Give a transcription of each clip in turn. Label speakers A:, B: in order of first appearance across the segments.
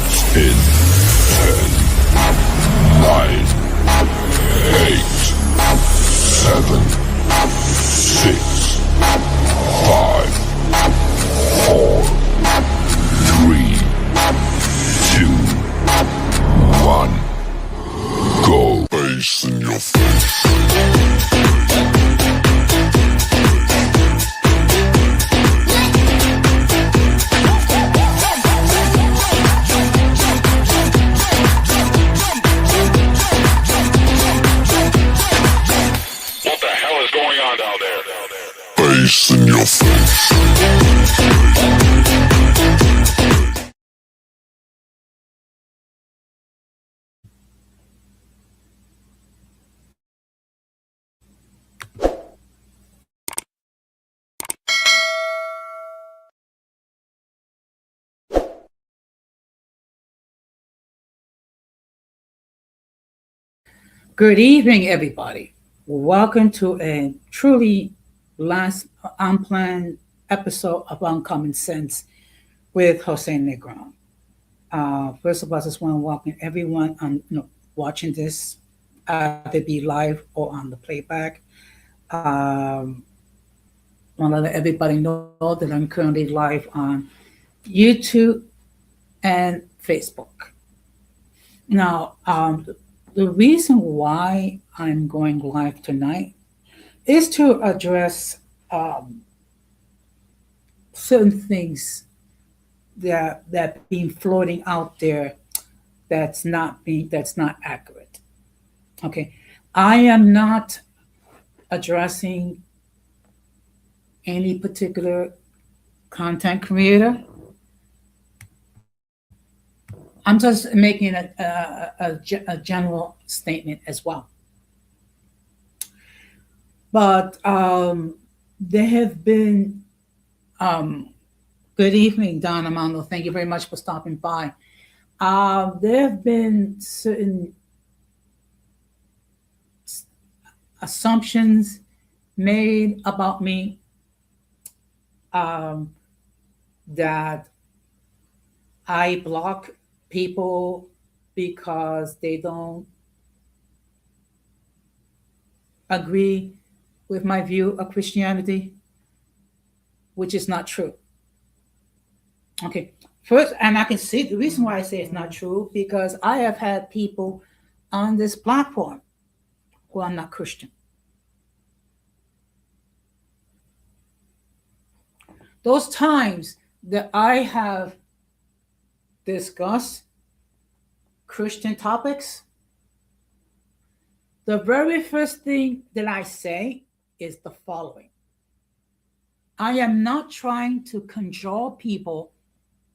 A: 10, 9, 8, 7, 6, 5, 4, 3, 2, 1. Go. Face in your face. Face in your face.
B: Good evening, everybody. Welcome to a truly last unplanned episode of Uncommon Sense with Jose Negron. First of all, I just want to welcome everyone on watching this, either be live or on the playback. Want to let everybody know that I'm currently live on YouTube and Facebook. Now, the reason why I'm going live tonight is to address certain things that been floating out there that's not accurate. Okay, I am not addressing any particular content creator. I'm just making a general statement as well. But there have been, good evening, Don Amando. Thank you very much for stopping by. There have been certain assumptions made about me that I block people because they don't agree with my view of Christianity, which is not true. Okay, first, and I can see the reason why I say it's not true because I have had people on this platform who are not Christian. Those times that I have discussed Christian topics, the very first thing that I say is the following. I am not trying to cajole people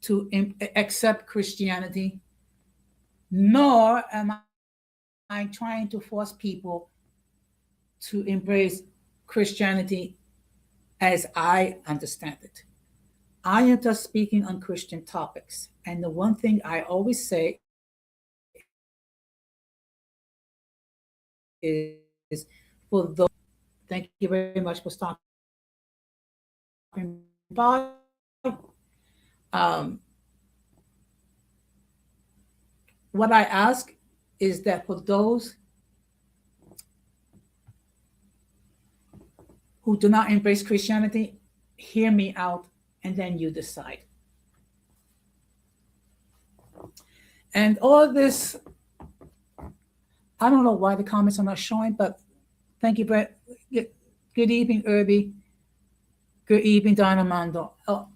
B: to accept Christianity, nor am I trying to force people to embrace Christianity as I understand it. I am just speaking on Christian topics. And the one thing I always say is for those, thank you very much for stopping by. Um, what I ask is that for those who do not embrace Christianity, hear me out and then you decide. And all this, I don't know why the comments are not showing, but thank you, Brett. Good evening, Irby. Good evening, Dynamando. Oh,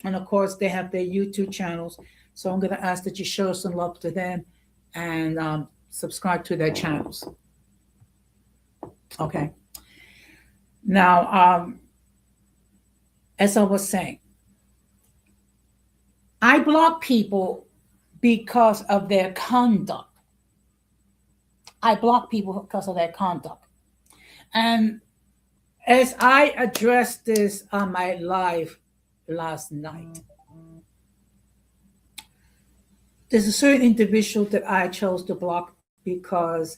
B: and of course, they have their YouTube channels. So I'm going to ask that you show some love to them and subscribe to their channels. Okay. Now, as I was saying, I block people because of their conduct. I block people because of their conduct. And as I addressed this on my live last night, there's a certain individual that I chose to block because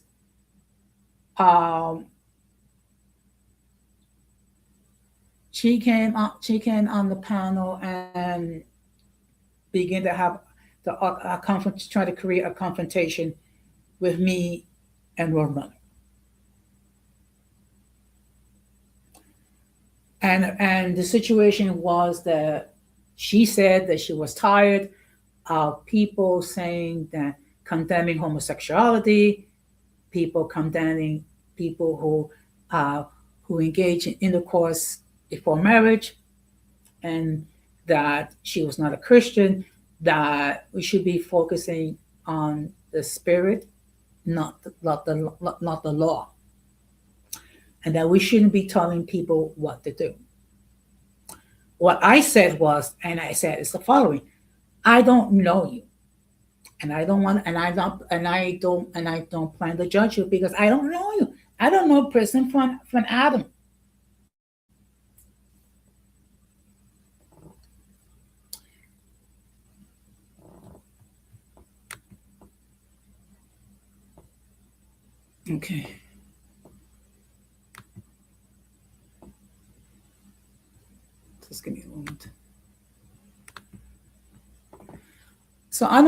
B: she came on the panel and began to have try to create a confrontation with me and Roadrunner. And the situation was that she said that she was tired of people saying that condemning homosexuality, people condemning people who engage in intercourse before marriage, and that she was not a Christian, that we should be focusing on the spirit, not the law, and that we shouldn't be telling people what to do. What I said was, and I said, it's the following: I don't know you, and I don't plan to judge you because I don't know you. I don't know Prison from Adam. Okay. Just give me a moment. I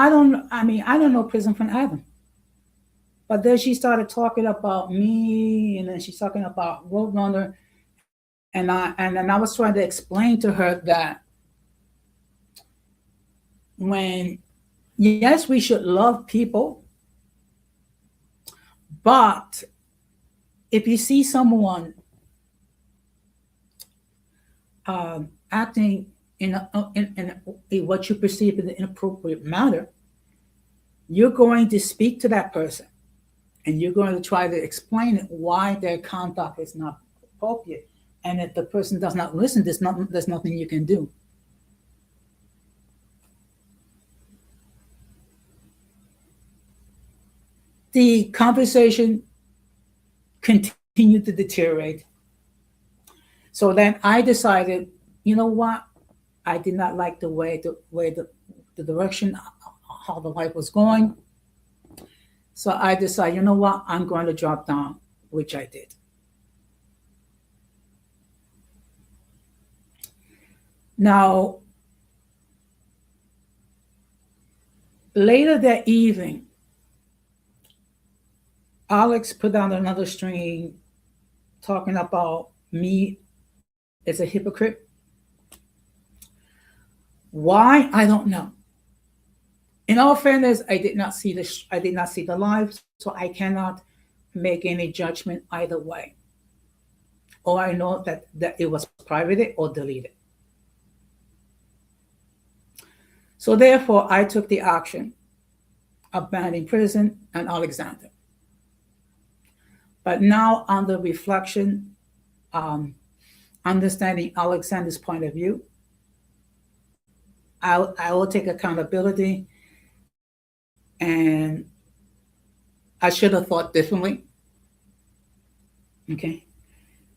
B: don't know Prison from Adam. But then she started talking about me, and then she's talking about Roadrunner, and I was trying to explain to her that yes, we should love people, but if you see someone acting in what you perceive in an inappropriate manner, you're going to speak to that person, and you're going to try to explain why their conduct is not appropriate. And if the person does not listen, there's nothing you can do. The conversation continued to deteriorate. So then I decided, you know what? I did not like the direction how the life was going. So I decided, you know what? I'm going to drop down, which I did. Now, later that evening, Alex put down another stream talking about me as a hypocrite. Why? I don't know. In all fairness, I did not see the live, so I cannot make any judgment either way. All I know that it was privated or deleted. So therefore, I took the action of banning Prison and Alexander. But now, under reflection, understanding Alexander's point of view, I will take accountability, and I should have thought differently. Okay,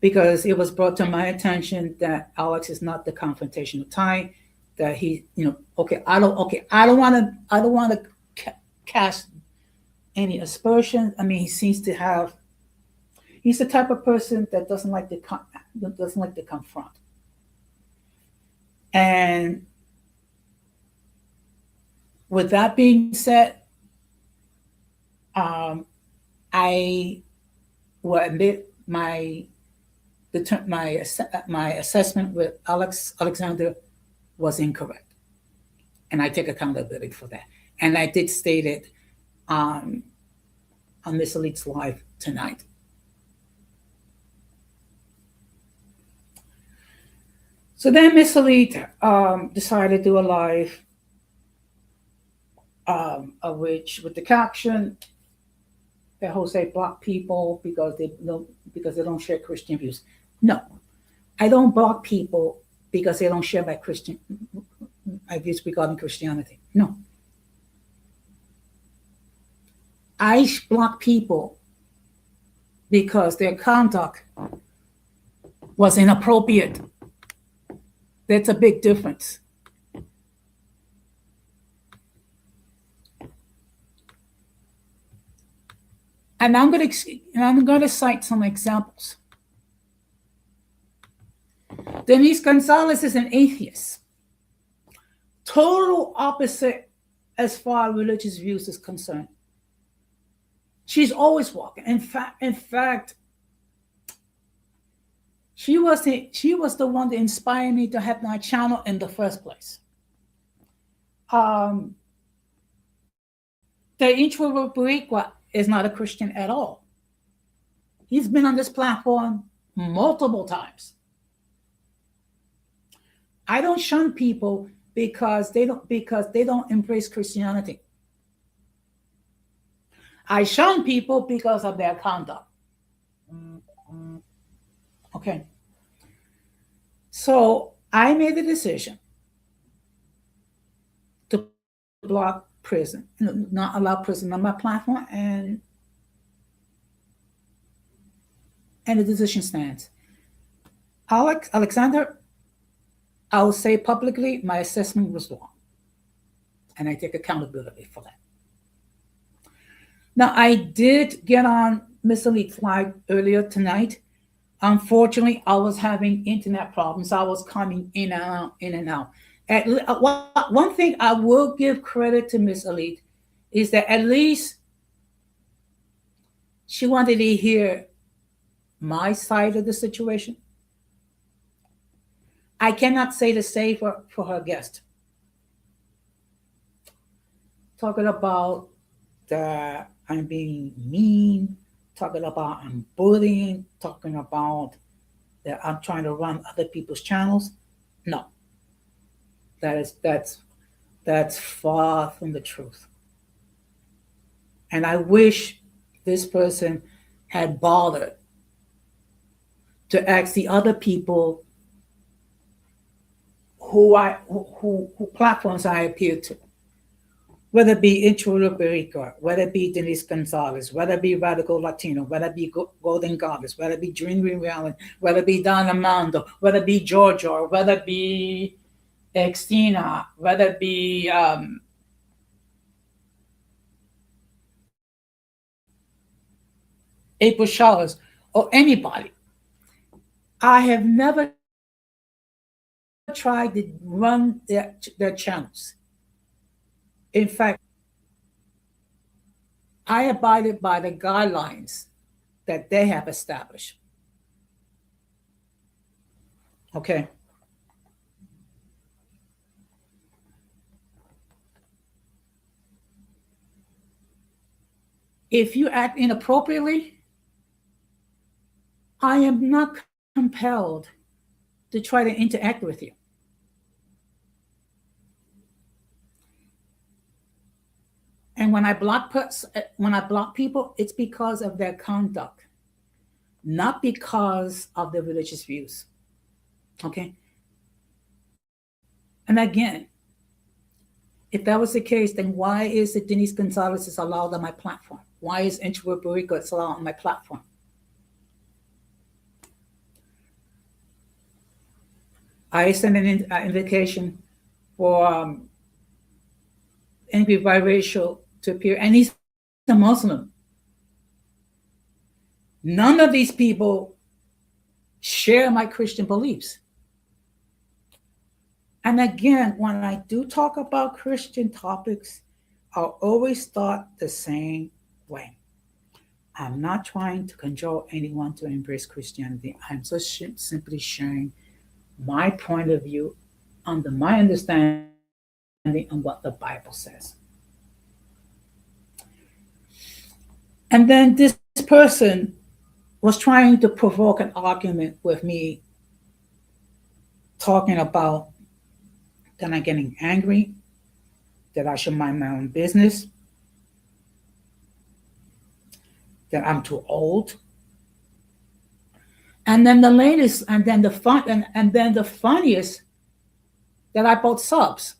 B: because it was brought to my attention that Alex is not the confrontational type. That he, I don't want to cast any aspersions. I mean, he seems to have. He's the type of person that doesn't like to confront. And with that being said, I will admit my assessment with Alexander was incorrect, and I take accountability for that. And I did state it on Miss Elite's live tonight. So then Miss Elite decided to do a live, of which with the caption that Jose blocked people because they don't share Christian views. No, I don't block people because they don't share my views regarding Christianity. No, I block people because their conduct was inappropriate. That's a big difference. And I'm going to cite some examples. Denise Gonzalez is an atheist, total opposite as far as religious views is concerned. She's always walking. In fact, she was the one that inspired me to have my channel in the first place. The introvert Boricua is not a Christian at all. He's been on this platform multiple times. I don't shun people because they don't embrace Christianity. I shun people because of their conduct. Okay. So I made the decision to block prison, not allow prison on my platform, and the decision stands. Alexander, I will say publicly, my assessment was wrong, and I take accountability for that. Now, I did get on Miss Elite Live earlier tonight. Unfortunately, I was having internet problems. I was coming in and out, in and out. One thing I will give credit to Miss Elite is that at least she wanted to hear my side of the situation. I cannot say the same for her guest. Talking about that I'm being mean, talking about I'm bullying, talking about that I'm trying to run other people's channels. No. That's far from the truth. And I wish this person had bothered to ask the other people who platforms I appeal to, whether it be Introvert Boricua, whether it be Denise Gonzalez, whether it be Radical Latino, whether it be Golden Goddess, whether it be Dream Reality, whether it be Don Armando, whether it be Giorgio, whether it be Xtina, whether it be April Showers, or anybody. I have never tried to run their channels. In fact, I abided by the guidelines that they have established. Okay. If you act inappropriately, I am not compelled to try to interact with you. And when I block people, it's because of their conduct, not because of their religious views. Okay. And again, if that was the case, then why is it Denise Gonzalez is allowed on my platform? Why is Introvert Boricua allowed on my platform? I sent an invitation for Angry Biracial to appear, and he's a Muslim. None of these people share my Christian beliefs. And again, when I do talk about Christian topics, I'll always start the same way. I'm not trying to control anyone to embrace Christianity. I'm just simply sharing my point of view under my understanding on what the Bible says. And then this person was trying to provoke an argument with me, talking about that I'm getting angry, that I should mind my own business, that I'm too old. And then the latest, and then the funniest, that I bought subs.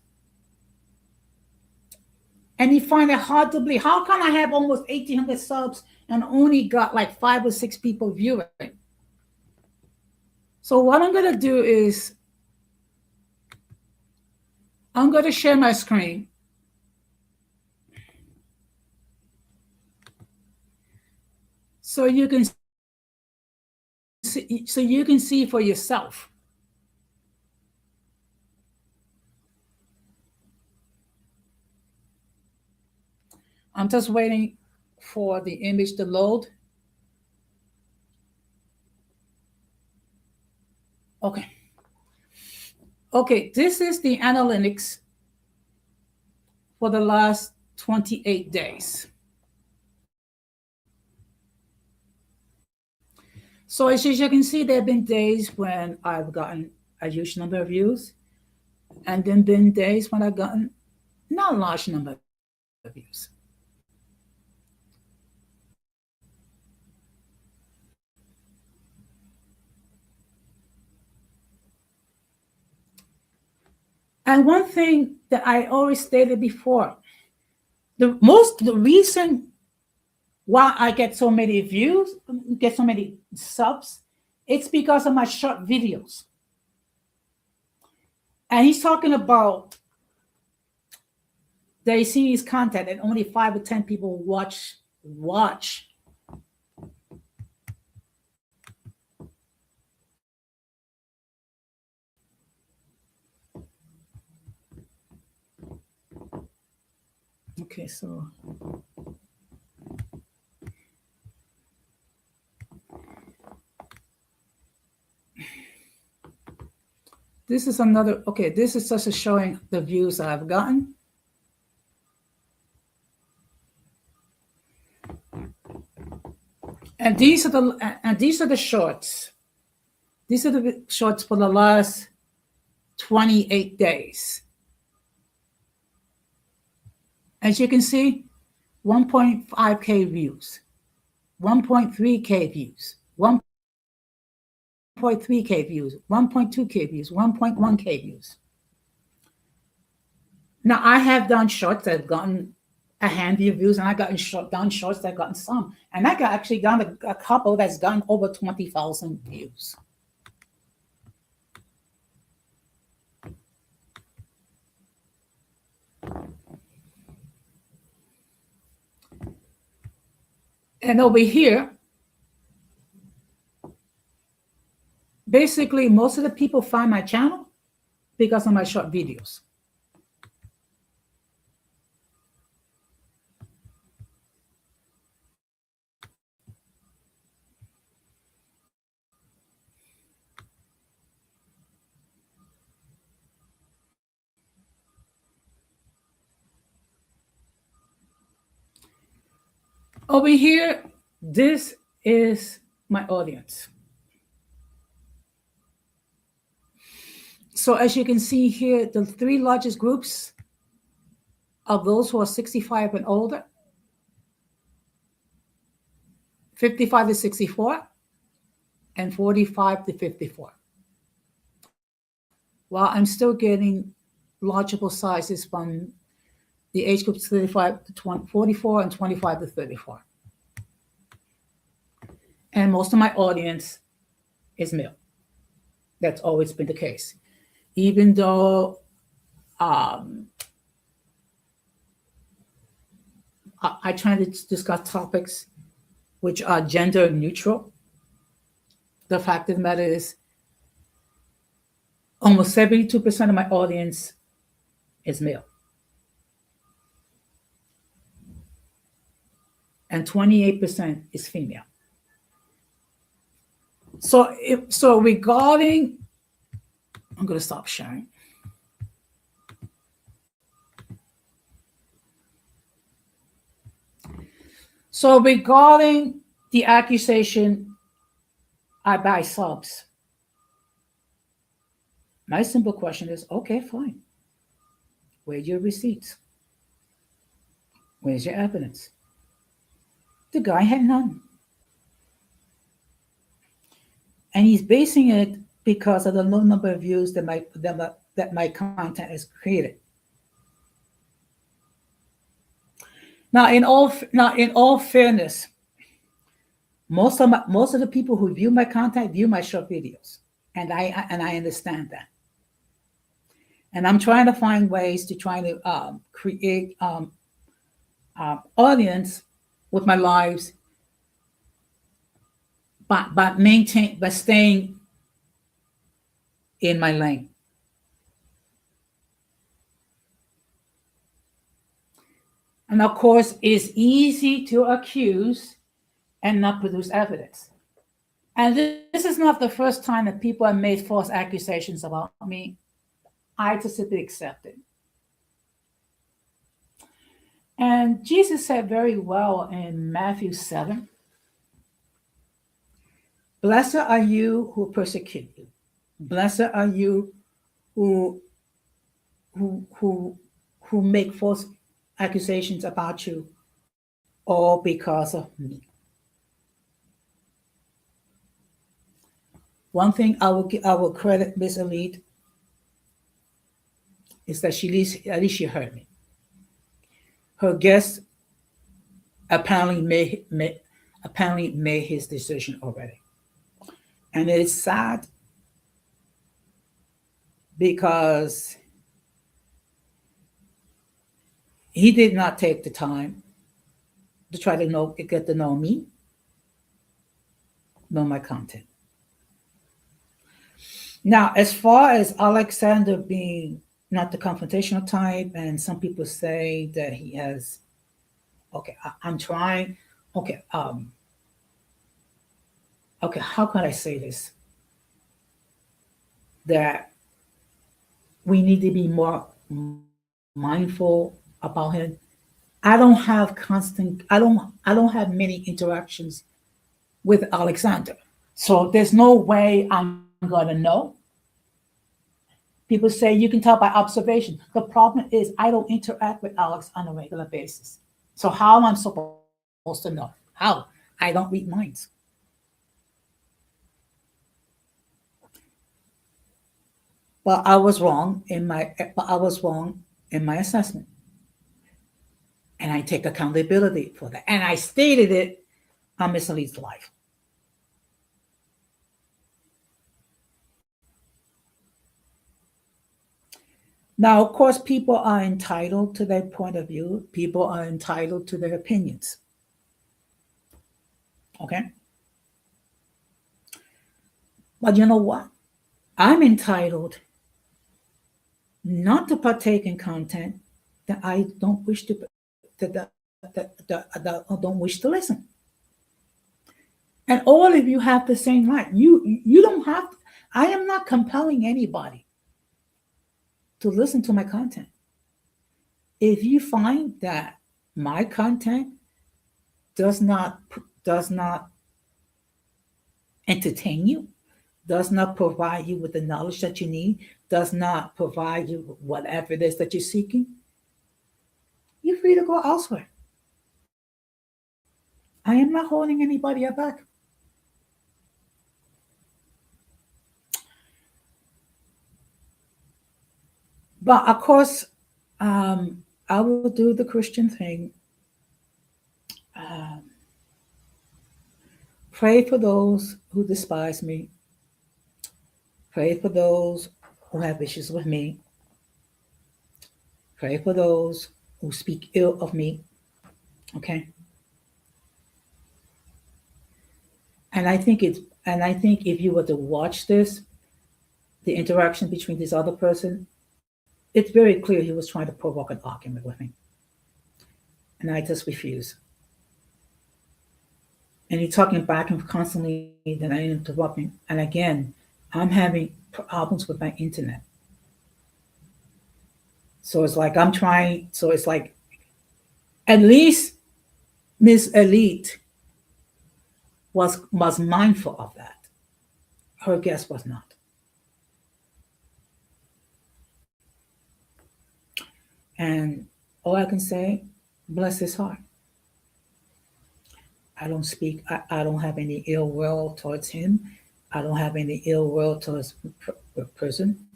B: And you find it hard to believe. How can I have almost 1,800 subs and only got like 5 or 6 people viewing? So what I'm going to do is I'm going to share my screen. So you can see for yourself. I'm just waiting for the image to load. Okay. Okay, this is the analytics for the last 28 days. So as you can see, there have been days when I've gotten a huge number of views, and then been days when I've gotten not a large number of views. And one thing that I always stated before, the reason why I get so many views, get so many subs, it's because of my short videos. And he's talking about they see his content and only 5 or 10 people watch. Okay, so this is another, okay, this is just showing the views I've gotten. And these are the shorts. These are the shorts for the last 28 days. As you can see, 1.5K views, 1.3K views, 1.3K views, 1.2K views, 1.1K views. Now, I have done shorts that have gotten a handful of views, and I got done shorts that have gotten some. And I actually done a couple that's gotten over 20,000 views. And over here, basically, most of the people find my channel because of my short videos. Over here, this is my audience. So as you can see here, the 3 largest groups are those who are 65 and older, 55 to 64, and 45 to 54. While I'm still getting largeable sizes from the age groups 35 to 44 and 25 to 34. And most of my audience is male. That's always been the case. Even though I try to discuss topics which are gender neutral, the fact of the matter is almost 72% of my audience is male. And 28% is female. So regarding, I'm going to stop sharing. So regarding the accusation, I buy subs. My simple question is, okay, fine. Where's your receipts? Where's your evidence? The guy had none. And he's basing it because of the low number of views that my content has created. Now, in all fairness, most of the people who view my content view my short videos, and I understand that. And I'm trying to find ways to try to create audience with my lives, by staying in my lane. And of course, it's easy to accuse and not produce evidence. And this is not the first time that people have made false accusations about me. I just simply accept it. And Jesus said very well in Matthew 7, "Blessed are you who persecute you. Blessed are you who who who make false accusations about you, all because of me." One thing I will credit Miss Elite is that at least she heard me. Her guest apparently made his decision already, and it is sad because he did not take the time to try to get to know me, know my content. Now, as far as Alexander being not the confrontational type, and some people say that he has, okay, I'm trying, okay, okay, how can I say this? That we need to be more mindful about him. I don't have I don't have many interactions with Alexander. So there's no way I'm gonna know. People say you can tell by observation. The problem is I don't interact with Alex on a regular basis. So how am I supposed to know? How? I don't read minds. But I was wrong in my assessment. And I take accountability for that. And I stated it on Miss Elite's life. Now, of course, people are entitled to their point of view. People are entitled to their opinions. Okay? But you know what? I'm entitled not to partake in content that I don't wish to that I don't wish to listen. And all of you have the same right. You don't have. I am not compelling anybody to listen to my content. If you find that my content does not entertain you, does not provide you with the knowledge that you need, does not provide you with whatever it is that you're seeking, you're free to go elsewhere. I am not holding anybody back. But of course, I will do the Christian thing. Um, Pray for those who despise me. Pray for those who have issues with me. Pray for those who speak ill of me. Okay. And I think if you were to watch this, the interaction between this other person, it's very clear he was trying to provoke an argument with me. And I just refuse. And he's talking back and constantly, then I interrupt him. And again, I'm having problems with my internet. So it's like at least Miss Elite was mindful of that. Her guest was not. And all I can say, bless his heart. I don't have any ill will towards him. I don't have any ill will towards the person.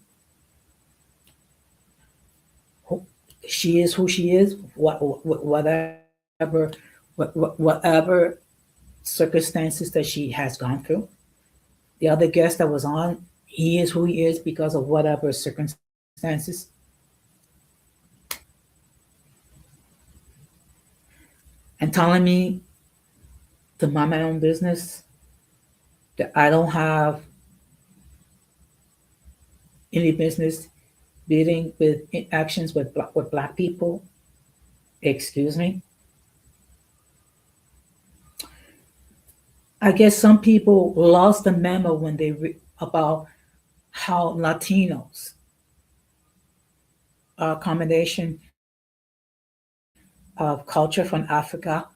B: She is who she is, whatever circumstances that she has gone through. The other guest that was on, he is who he is because of whatever circumstances. And telling me to mind my own business, that I don't have any business dealing with actions with black people Excuse me. I guess some people lost the memo when about how Latinos are a combination of culture from Africa,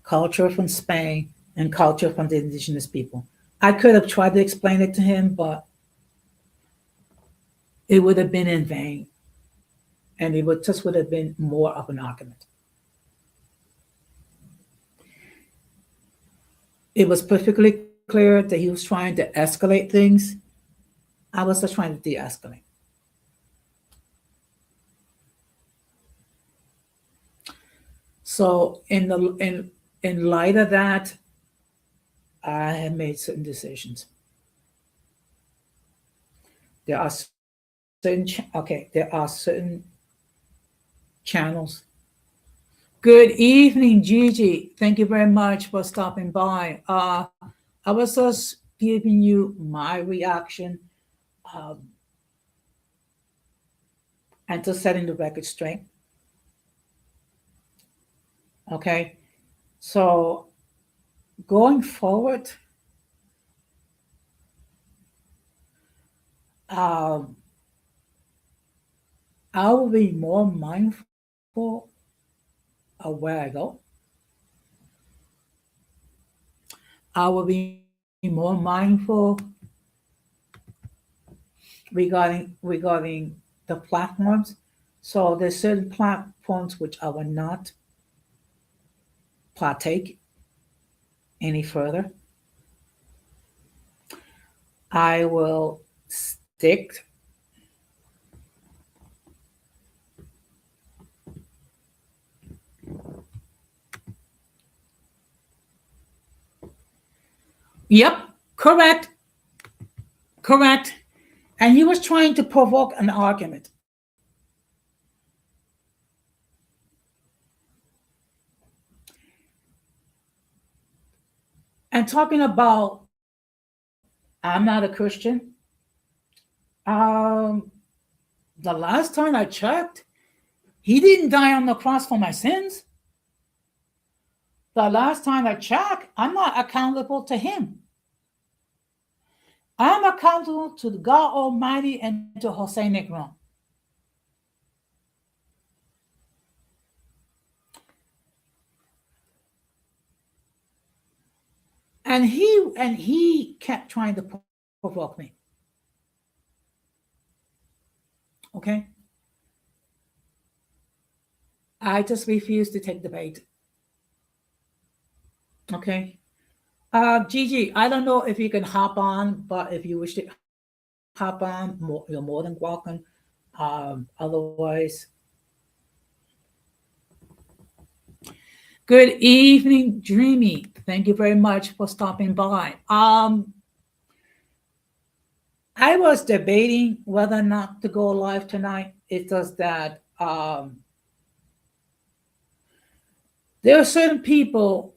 B: culture from Spain, and culture from the indigenous people. I could have tried to explain it to him, but it would have been in vain, and it would have been more of an argument. It was perfectly clear that he was trying to escalate things. I was just trying to de-escalate. So in light of that, I have made certain decisions. There are there are certain channels. Good evening, Gigi. Thank you very much for stopping by. I was just giving you my reaction, um, and just setting the record straight. Okay, so going forward, um, I will be more mindful of where I go. I will be more mindful regarding the platforms. So there's certain platforms which I will not partake any further. I will stick. Yep, correct, correct. And he was trying to provoke an argument. And talking about, I'm not a Christian. Um, the last time I checked, he didn't die on the cross for my sins. The last time I checked, I'm not accountable to him. I'm accountable to God Almighty and to Jose Negron. And he kept trying to provoke me. Okay. I just refuse to take the bait. Okay. Gigi, I don't know if you can hop on, but if you wish to hop on, you're more than welcome. Otherwise, good evening, Dreamy. Thank you very much for stopping by. I was debating whether or not to go live tonight. It's just that there are certain people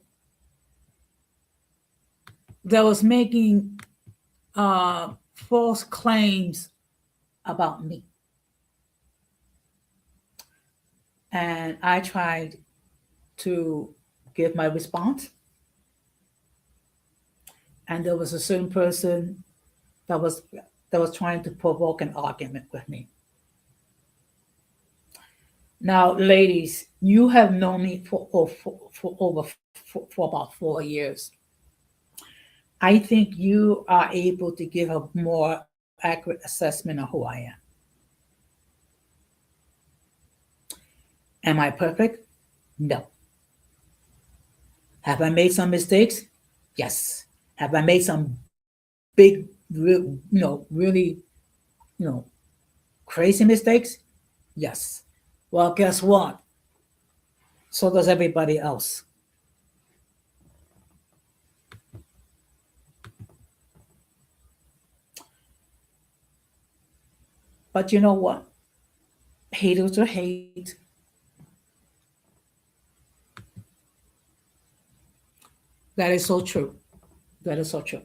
B: that was making false claims about me. And I tried to give my response. And there was a certain person that was trying to provoke an argument with me. Now, ladies, you have known me for about 4 years. I think you are able to give a more accurate assessment of who I am. Am I perfect? No. Have I made some mistakes? Yes. Have I made some big, really, crazy mistakes? Yes. Well, guess what? So does everybody else. But you know what? Haters will hate. That is so true. That is so true.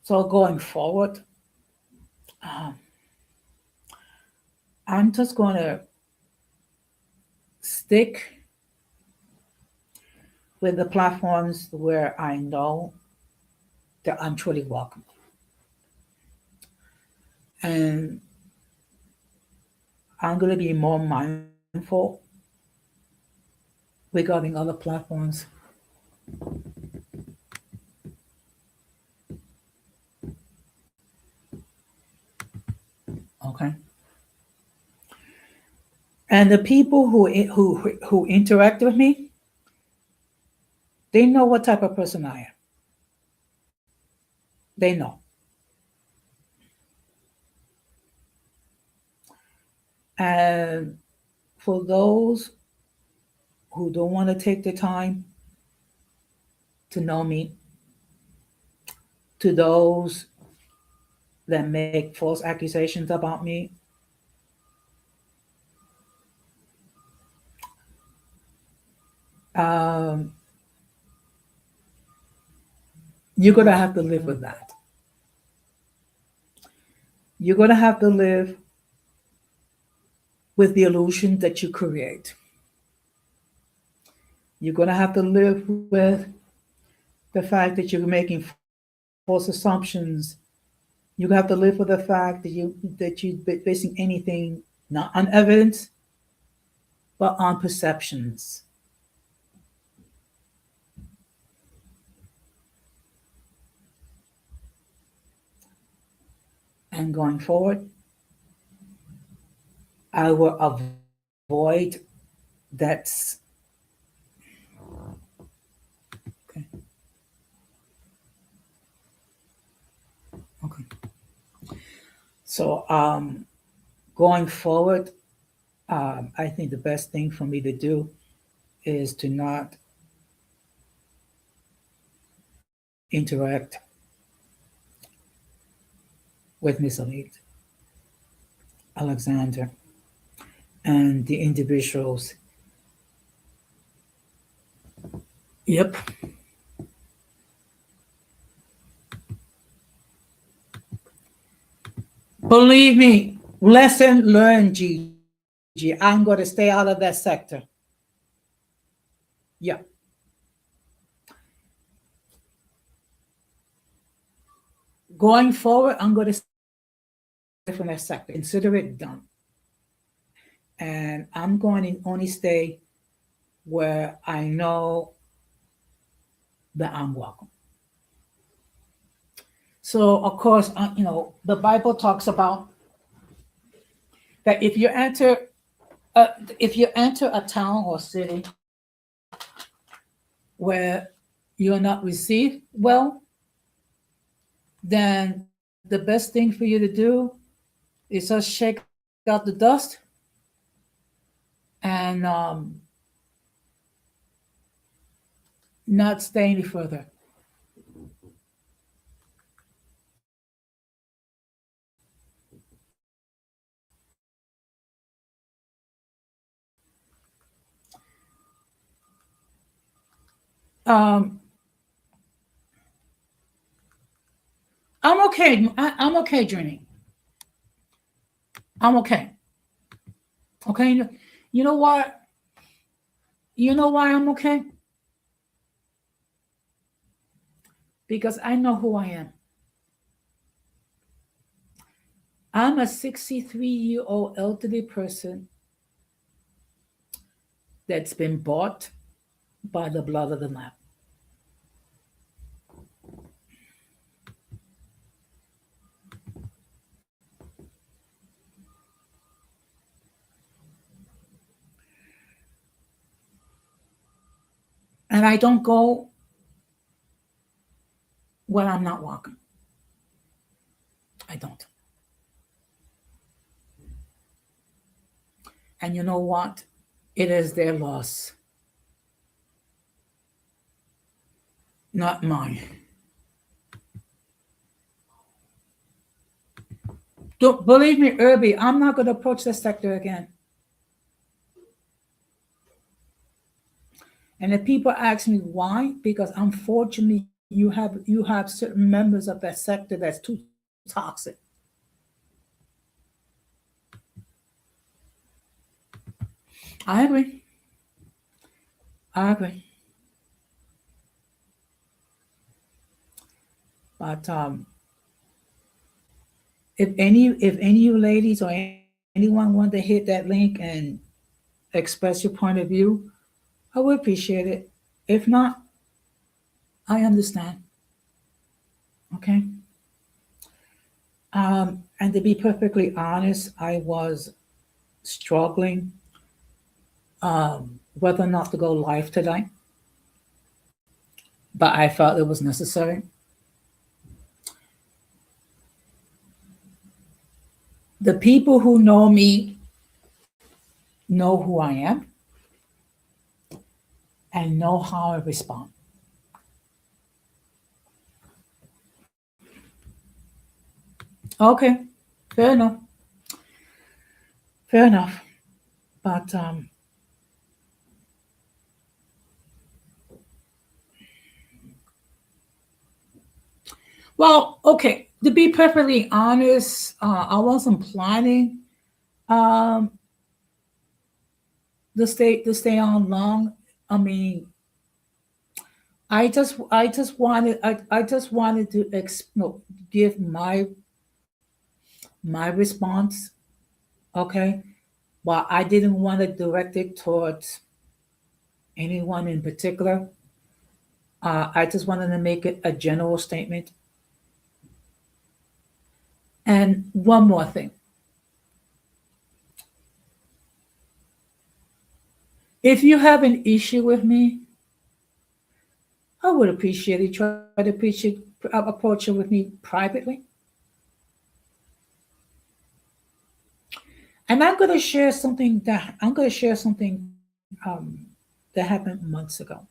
B: So going forward, um, I'm just going to stick with the platforms where I know that I'm truly welcome. And I'm going to be more mindful regarding other platforms. Okay. And the people who interact with me, they know what type of person I am. They know. And for those who don't want to take the time to know me, to those that make false accusations about me, um, you're going to have to live with that. You're going to have to live with the illusion that you create. You're going to have to live with the fact that you're making false assumptions. You have to live with the fact that you're basing anything not on evidence, but on perceptions. And going forward, I will avoid that. Okay. Okay. So going forward, I think the best thing for me to do is to not interact with Miss Elite, Alexander, and the individuals. Yep. Believe me, lesson learned, Gigi. I'm going to stay out of that sector. Yeah. Going forward, I'm going to stay from that sector. Consider it done. And I'm going to only stay where I know that I'm welcome. So, of course, the Bible talks about that if you enter a town or city where you're not received well, then the best thing for you to do is just shake out the dust and not stay any further. Um, I'm okay. I'm okay, Journey. I'm okay. Okay. You know what? You know why I'm okay? Because I know who I am. I'm a 63-year-old elderly person that's been bought by the blood of the Lamb. And I don't go when I'm not walking. I don't. And you know what? It is their loss, not mine. Don't believe me, Irby, I'm not going to approach the sector again. And if people ask me why, because unfortunately you have certain members of that sector that's too toxic. I agree. I agree. But if any of you ladies or anyone want to hit that link and express your point of view, I would appreciate it. If not, I understand. Okay. And to be perfectly honest, I was struggling whether or not to go live today, but I felt it was necessary. The people who know me know who I am and know how I respond. Okay, fair enough. Fair enough. But well, okay. To be perfectly honest, I wasn't planning um to stay on long. I mean, I just wanted to no, give my response. Okay, but I didn't want to direct it towards anyone in particular. I just wanted to make it a general statement. And one more thing. If you have an issue with me, I would appreciate it. Try to approach it with me privately. And I'm going to share something that happened months ago.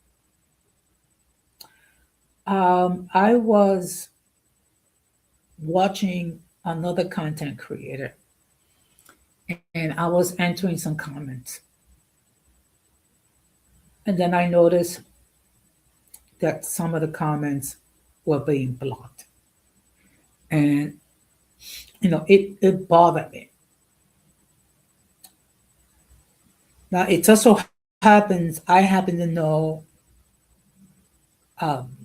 B: I was watching another content creator and I was entering some comments. And then I noticed that some of the comments were being blocked. And, it bothered me. Now, it just so happens I happen to know um,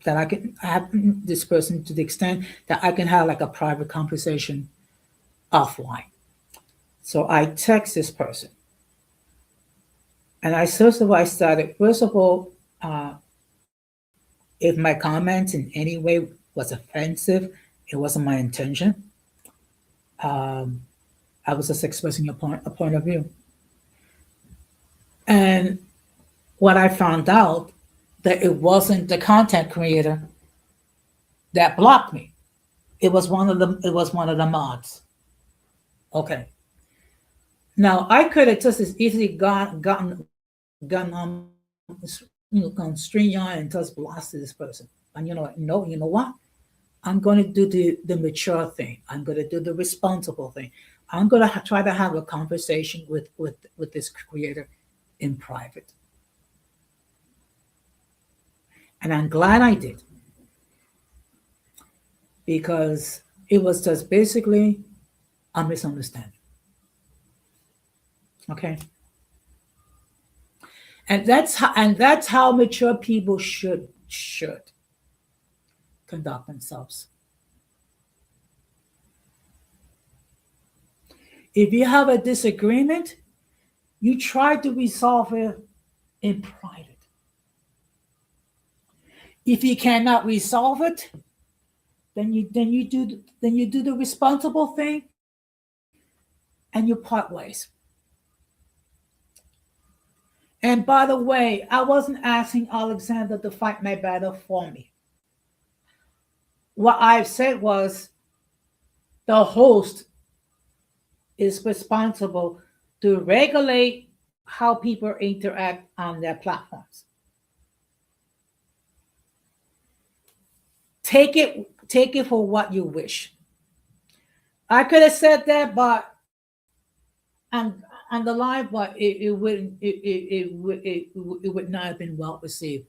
B: that I can have this person to the extent that I can have like a private conversation offline. So I text this person, and I started. First of all, if my comments in any way was offensive, it wasn't my intention. Um, I was just expressing a point of view. And what I found out that it wasn't the content creator that blocked me. It was one of the mods. Okay. Now I could have just as easily gotten gone StreamYard and just blasted this person. And what? No, you know what? I'm going to do the mature thing. I'm going to do the responsible thing. I'm going to try to have a conversation with this creator in private. And I'm glad I did because it was just basically a misunderstanding. Okay. And that's how mature people should conduct themselves. If you have a disagreement, you try to resolve it in private. If you cannot resolve it, then you do the responsible thing and you part ways. And by the way, I wasn't asking Alexander to fight my battle for me. What I've said was the host is responsible to regulate how people interact on their platforms. Take it for what you wish. I could have said that, but on the live, but it wouldn't it would not have been well received.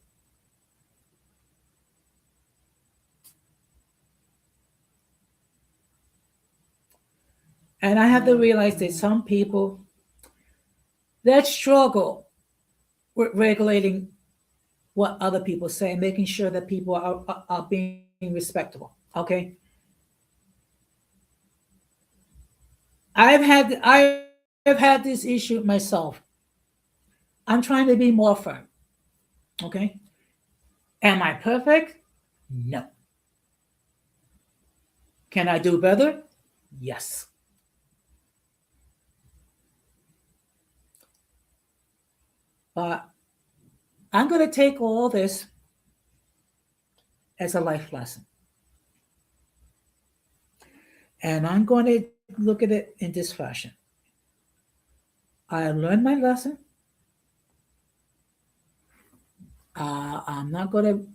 B: And I have to realize that some people that struggle with regulating what other people say, making sure that people are being respectable. Okay. I've had this issue myself. I'm trying to be more firm. Okay. Am I perfect? No. Can I do better? Yes. But I'm going to take all this as a life lesson. And I'm going to look at it in this fashion. I learned my lesson. I'm not going to,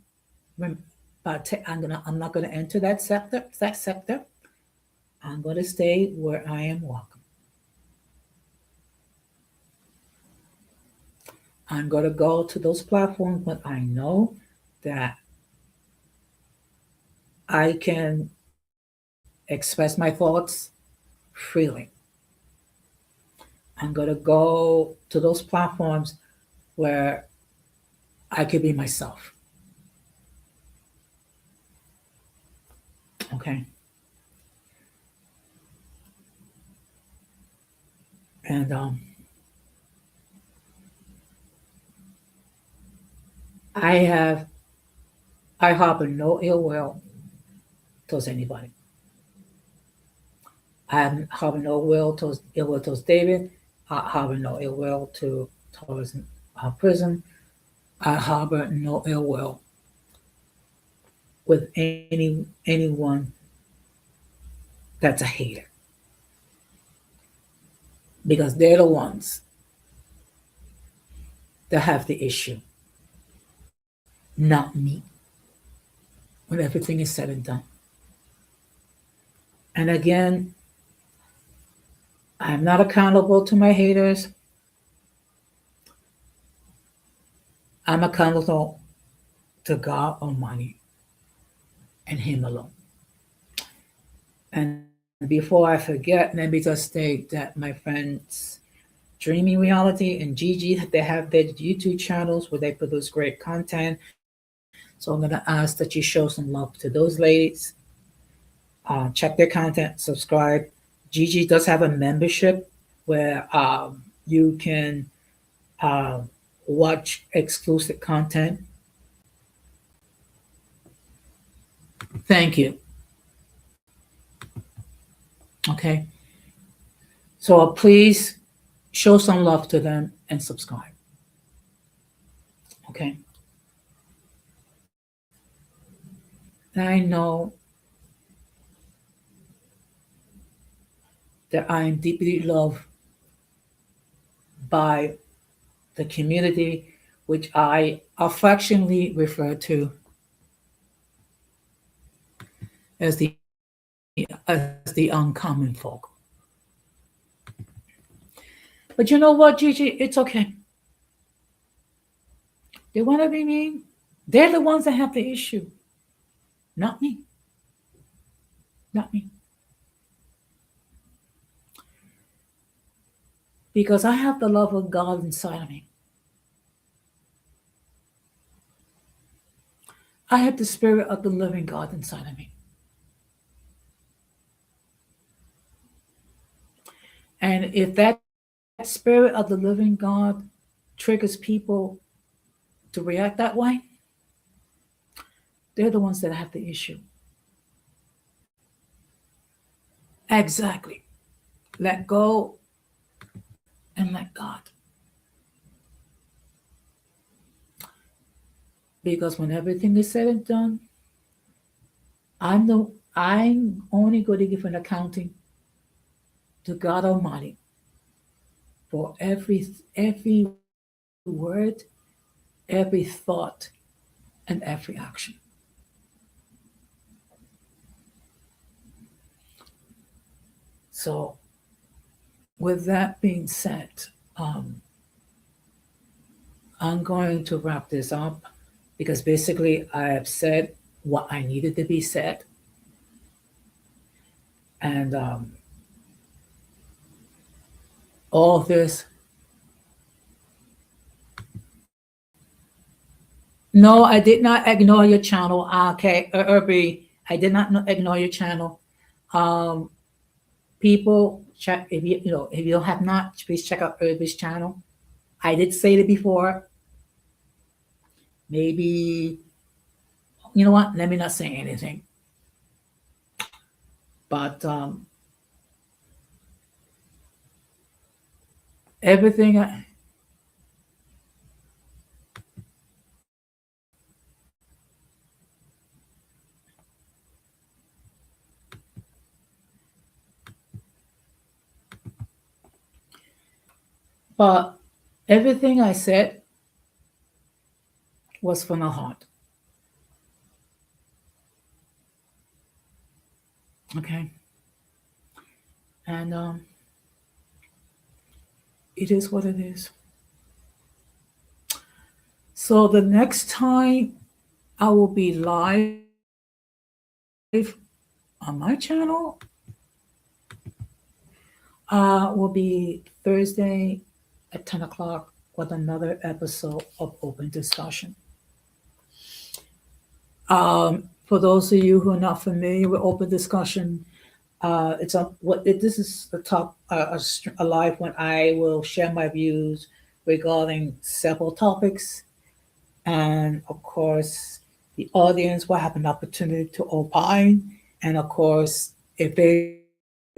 B: I'm not going to enter that sector. I'm going to stay where I am welcome. I'm going to go to those platforms when I know that I can express my thoughts freely. I'm going to go to those platforms where I could be myself. Okay. And I have, I harbor no ill will towards anybody. I harbor no will towards ill will towards David. I harbor no ill will towards prison. I harbor no ill will with anyone that's a hater because they're the ones that have the issue, not me. When everything is said and done, and again, I'm not accountable to my haters. I'm accountable to God Almighty and Him alone. And before I forget, let me just state that my friends Dreaming Reality and Gigi, they have their YouTube channels where they produce great content. So I'm going to ask that you show some love to those ladies. Check their content, subscribe. Gigi does have a membership where you can uh, watch exclusive content. Thank you. Okay. So please show some love to them and subscribe. Okay. I know that I am deeply loved by the community, which I affectionately refer to as the uncommon folk. But you know what, Gigi? It's okay. They want to be mean. They're the ones that have the issue, not me. Not me. Because I have the love of God inside of me. I have the spirit of the living God inside of me. And if that spirit of the living God triggers people to react that way, they're the ones that have the issue. Exactly. Let go and let God. Because when everything is said and done, I'm only going to give an accounting to God Almighty for every word, every thought, and every action. So, with that being said, I'm going to wrap this up because basically I have said what I needed to be said. And all this. No, I did not ignore your channel. Okay, Irby, I did not ignore your channel. Um, People check if if you have not, please check out Irby's channel. I did say it before. Maybe you know what? Let me not say anything. But everything. But everything I said was from the heart. Okay, and it is what it is. So the next time I will be live on my channel will be Thursday at 10 o'clock with another episode of Open Discussion. For those of you who are not familiar with Open Discussion, it's a this is the top a live when I will share my views regarding several topics, and of course the audience will have an opportunity to opine, and of course if they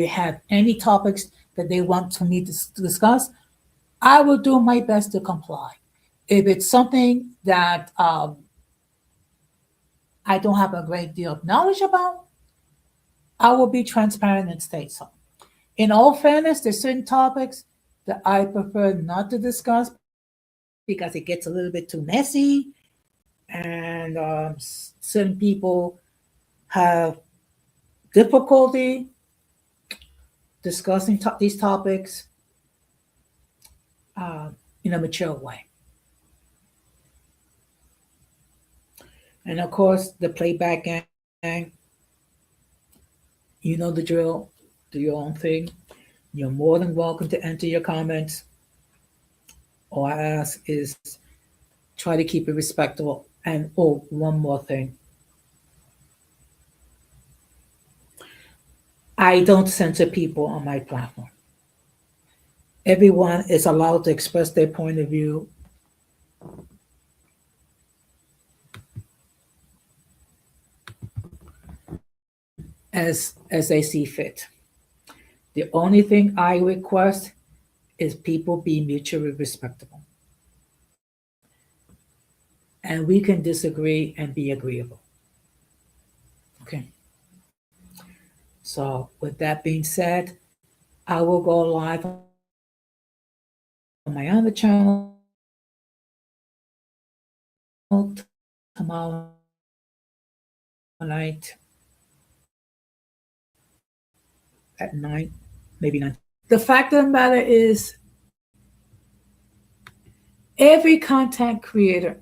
B: have any topics that they want to me to discuss, I will do my best to comply. If it's something that I don't have a great deal of knowledge about, I will be transparent and state so. In all fairness, there's certain topics that I prefer not to discuss because it gets a little bit too messy, and certain people have difficulty discussing these topics in a mature way. And of course, the playback gang, you know the drill. Do your own thing. You're more than welcome to enter your comments. All I ask is try to keep it respectable. And oh, one more thing. I don't censor people on my platform. Everyone is allowed to express their point of view as they see fit. The only thing I request is people be mutually respectable. And we can disagree and be agreeable. Okay. So with that being said, I will go live on my other channel tomorrow night at 9, maybe 9. The fact of the matter is, every content creator,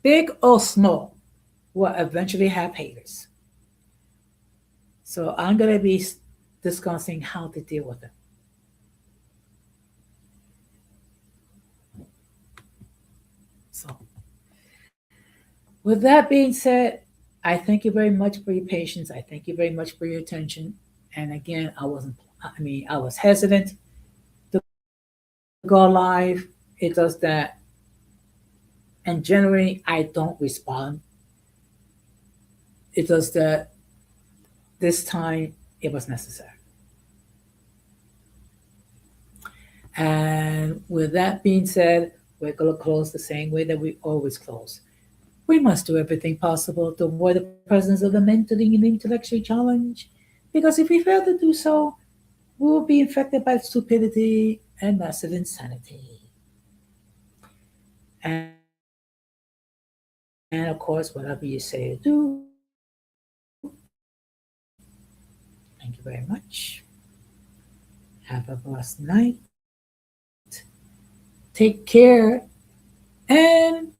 B: big or small, will eventually have haters. So I'm going to be discussing how to deal with them. So, with that being said, I thank you very much for your patience. I thank you very much for your attention. And again, I was hesitant to go live. It does that. And generally, I don't respond. It does that. This time, it was necessary. And with that being said, we're going to close the same way that we always close. We must do everything possible to avoid the presence of the mentally and intellectually challenged, because if we fail to do so, we will be infected by stupidity and massive insanity. And of course, whatever you say or do, thank you very much. Have a blessed night. Take care and